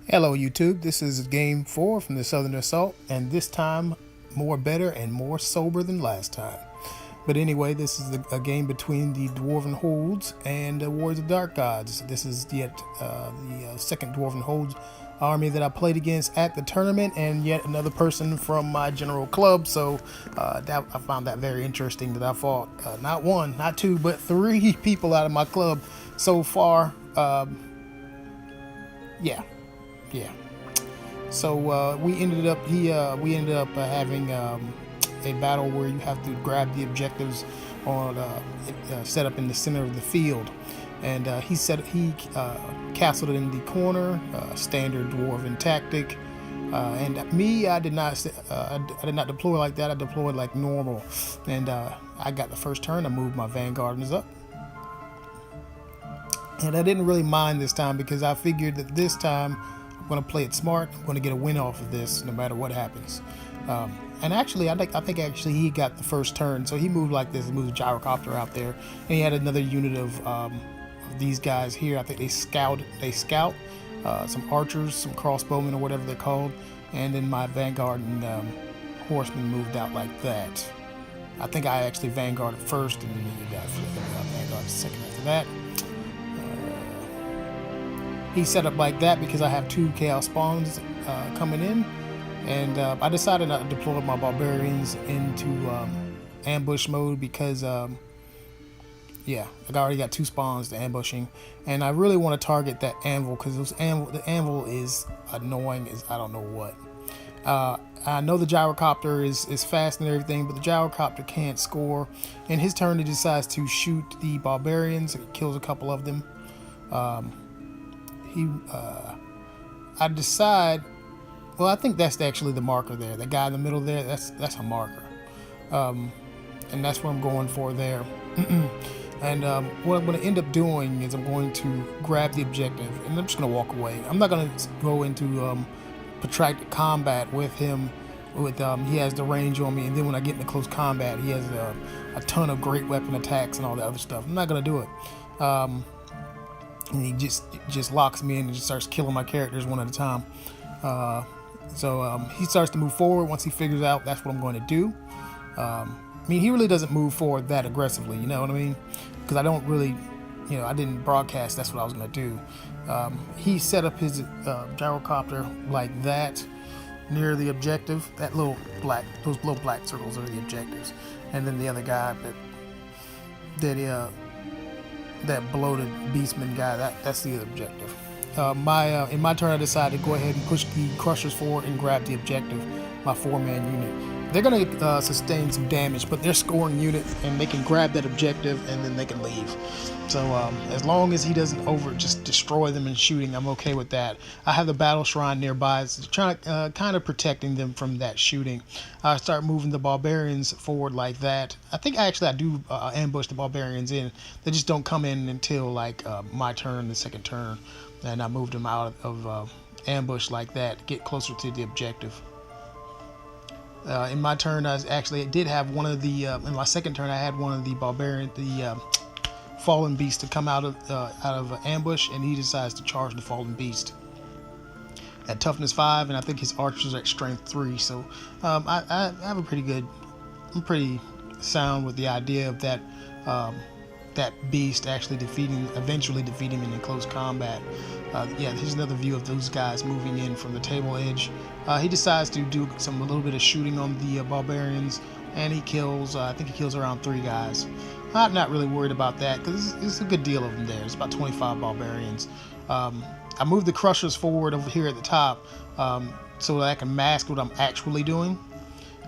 Hello YouTube, this is game 4 from the Southern Assault, and this time more better and more sober than last time. But anyway, this is a game between the Dwarven Holds and Warriors of Dark Gods. This is yet the second Dwarven Holds army that I played against at the tournament, and yet another person from my general club, so I found that very interesting that I fought not one, not two, but 3 people out of my club so far. Yeah. So we ended up having a battle where you have to grab the objectives on set up in the center of the field, and he castled it in the corner, standard dwarven tactic. And me, I did not deploy like that. I deployed like normal, and I got the first turn. I moved my vanguards up. And I didn't really mind this time because I figured that this time I'm going to play it smart. I'm going to get a win off of this no matter what happens. And actually, I think he got the first turn. So he moved like this. He moved a gyrocopter out there. And he had another unit of these guys here. I think they scout some archers, some crossbowmen or whatever they're called. And then my vanguard and horsemen moved out like that. I think I actually vanguarded first, and then you got vanguard second after that. He set up like that because I have 2 chaos spawns coming in, and I decided not to deploy my barbarians into ambush mode because I already got 2 spawns to ambushing, and I really want to target that anvil because the anvil is annoying as I don't know what. I know the gyrocopter is fast and everything, but the gyrocopter can't score. In his turn, he decides to shoot the barbarians. It kills a couple of them. I decide, well, I think that's actually the marker there. The guy in the middle there, that's a marker. And that's what I'm going for there. And what I'm going to end up doing is I'm going to grab the objective, and I'm just going to walk away. I'm not going to go into protracted combat with him. He has the range on me, and then when I get into close combat, he has a ton of great weapon attacks and all that other stuff. I'm not going to do it. And he just locks me in and just starts killing my characters one at a time. So he starts to move forward once he figures out that's what I'm going to do. I mean, he really doesn't move forward that aggressively, you know what I mean? Because I don't really, I didn't broadcast that's what I was going to do. He set up his gyrocopter like that near the objective. Those little black circles are the objectives. And then the other guy that bloated beastman guy, that's the other objective. In my turn, I decided to go ahead and push the crushers forward and grab the objective, my 4-man unit. They're going to sustain some damage, but they're scoring unit, and they can grab that objective and then they can leave. So as long as he doesn't just destroy them and shooting, I'm okay with that. I have the battle shrine nearby, so trying to kind of protecting them from that shooting. I start moving the barbarians forward like that. I think I do ambush the barbarians in. They just don't come in until like my turn, the second turn, and I moved them out of ambush like that, get closer to the objective. In my turn, I actually did have one of the. In my second turn, I had one of the fallen beast to come out of ambush, and he decides to charge the fallen beast at toughness 5, and I think his archers are at strength 3. So I have I'm pretty sound with the idea of that beast actually eventually defeating him in close combat. Here's another view of those guys moving in from the table edge. He decides to do a little bit of shooting on the barbarians, and he kills. I think he kills around 3 guys. I'm not really worried about that because it's a good deal of them there. It's about 25 barbarians. I moved the crushers forward over here at the top so that I can mask what I'm actually doing.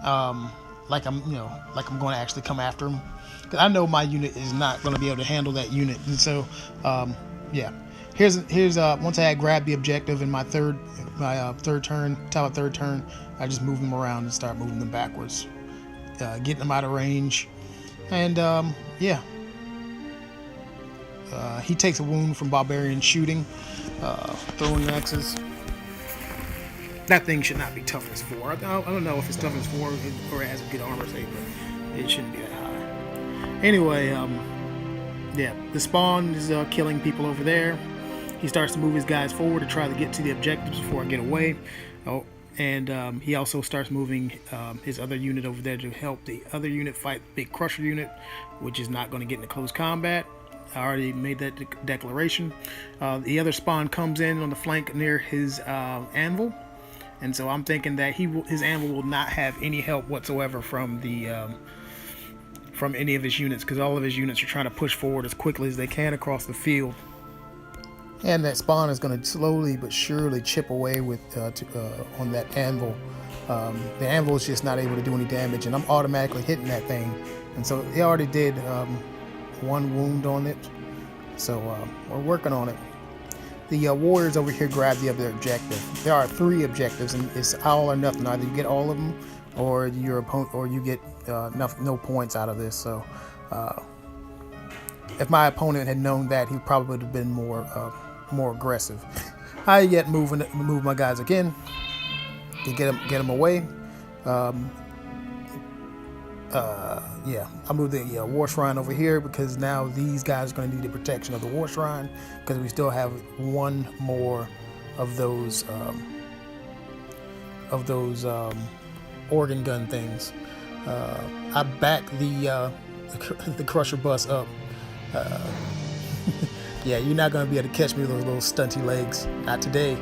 Like I'm going to actually come after him. Because I know my unit is not going to be able to handle that unit, and so Here's once I had grabbed the objective in my third turn, top of third turn, I just move them around and start moving them backwards, getting them out of range, and he takes a wound from barbarian shooting, throwing axes. That thing should not be toughness 4. I don't know if it's toughness 4 or it has a good armor save, but it shouldn't be that high. Anyway, the spawn is killing people over there. He starts to move his guys forward to try to get to the objectives before I get away. Oh, and he also starts moving his other unit over there to help the other unit fight the big Crusher unit, which is not going to get into close combat. I already made that declaration. The other spawn comes in on the flank near his anvil, and so I'm thinking that his anvil will not have any help whatsoever from any of his units, because all of his units are trying to push forward as quickly as they can across the field. And that spawn is going to slowly but surely chip away with on that anvil. The anvil is just not able to do any damage, and I'm automatically hitting that thing. And so he already did 1 wound on it. So we're working on it. The warriors over here grab the other objective. There are 3 objectives, and it's all or nothing. Either you get all of them, or your opponent, or you get no points out of this. So if my opponent had known that, he probably would have been more aggressive. I yet move my guys again to get them away. Yeah, I moved the War Shrine over here because now these guys are going to need the protection of the War Shrine, because we still have 1 more of those organ gun things. I back the Crusher bus up. Yeah, you're not going to be able to catch me with those little stunty legs. Not today.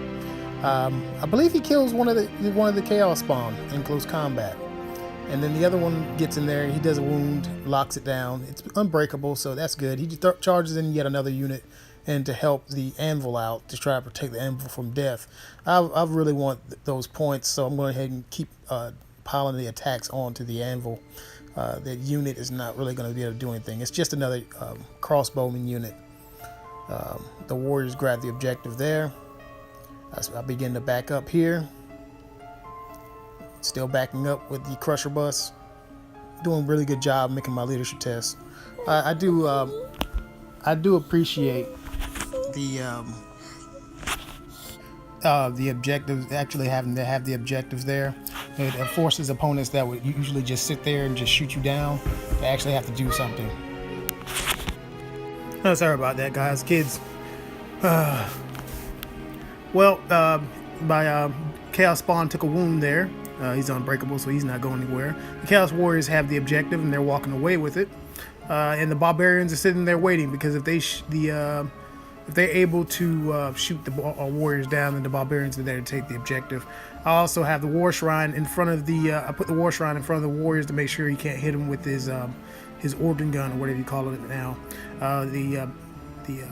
I believe he kills one of the Chaos Spawn in close combat. And then the other one gets in there, he does a wound, locks it down. It's unbreakable, so that's good. He charges in yet another unit and to help the anvil out, to try to protect the anvil from death. I really want those points, so I'm going ahead and keep piling the attacks onto the anvil. That unit is not really going to be able to do anything. It's just another crossbowman unit. The warriors grab the objective there. I begin to back up here. Still backing up with the Crusher bus. Doing a really good job making my leadership test. I do appreciate the objectives, actually having to have the objectives there. It forces opponents that would usually just sit there and just shoot you down to actually have to do something. Oh, sorry about that, guys. Kids. Well, my Chaos Spawn took a wound there. He's unbreakable, so he's not going anywhere. The Chaos Warriors have the objective, and they're walking away with it. And the Barbarians are sitting there waiting, because if they're able to shoot the warriors down, then the Barbarians are there to take the objective. I also have the War Shrine in front of I put the War Shrine in front of the warriors to make sure he can't hit him with his organ gun, or whatever you call it now. The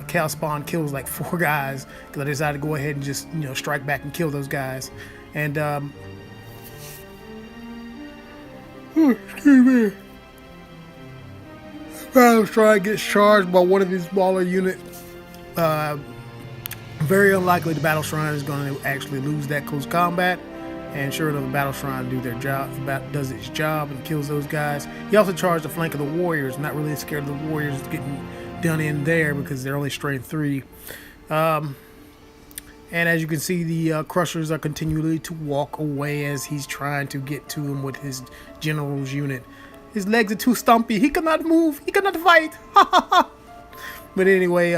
Chaos Spawn kills like 4 guys, because I decided to go ahead and just strike back and kill those guys. And excuse me. Battle Shrine gets charged by one of these smaller units. Very unlikely the Battle Shrine is going to actually lose that close combat. And sure enough, the Battle Shrine does its job and kills those guys. He also charged the flank of the warriors. Not really scared of the warriors getting done in there, because they're only strength 3. And as you can see, the Crushers are continually to walk away as he's trying to get to him with his general's unit. His legs are too stumpy. He cannot move. He cannot fight. But anyway,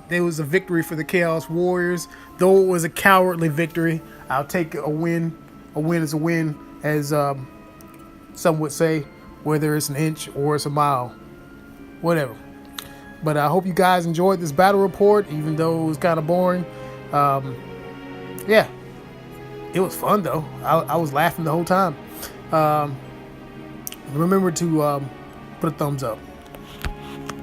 it was a victory for the Chaos Warriors. Though it was a cowardly victory, I'll take a win. A win is a win, as some would say, whether it's an inch or it's a mile. Whatever. But I hope you guys enjoyed this battle report, even though it was kind of boring. Yeah, it was fun though. I was laughing the whole time. Remember to put a thumbs up.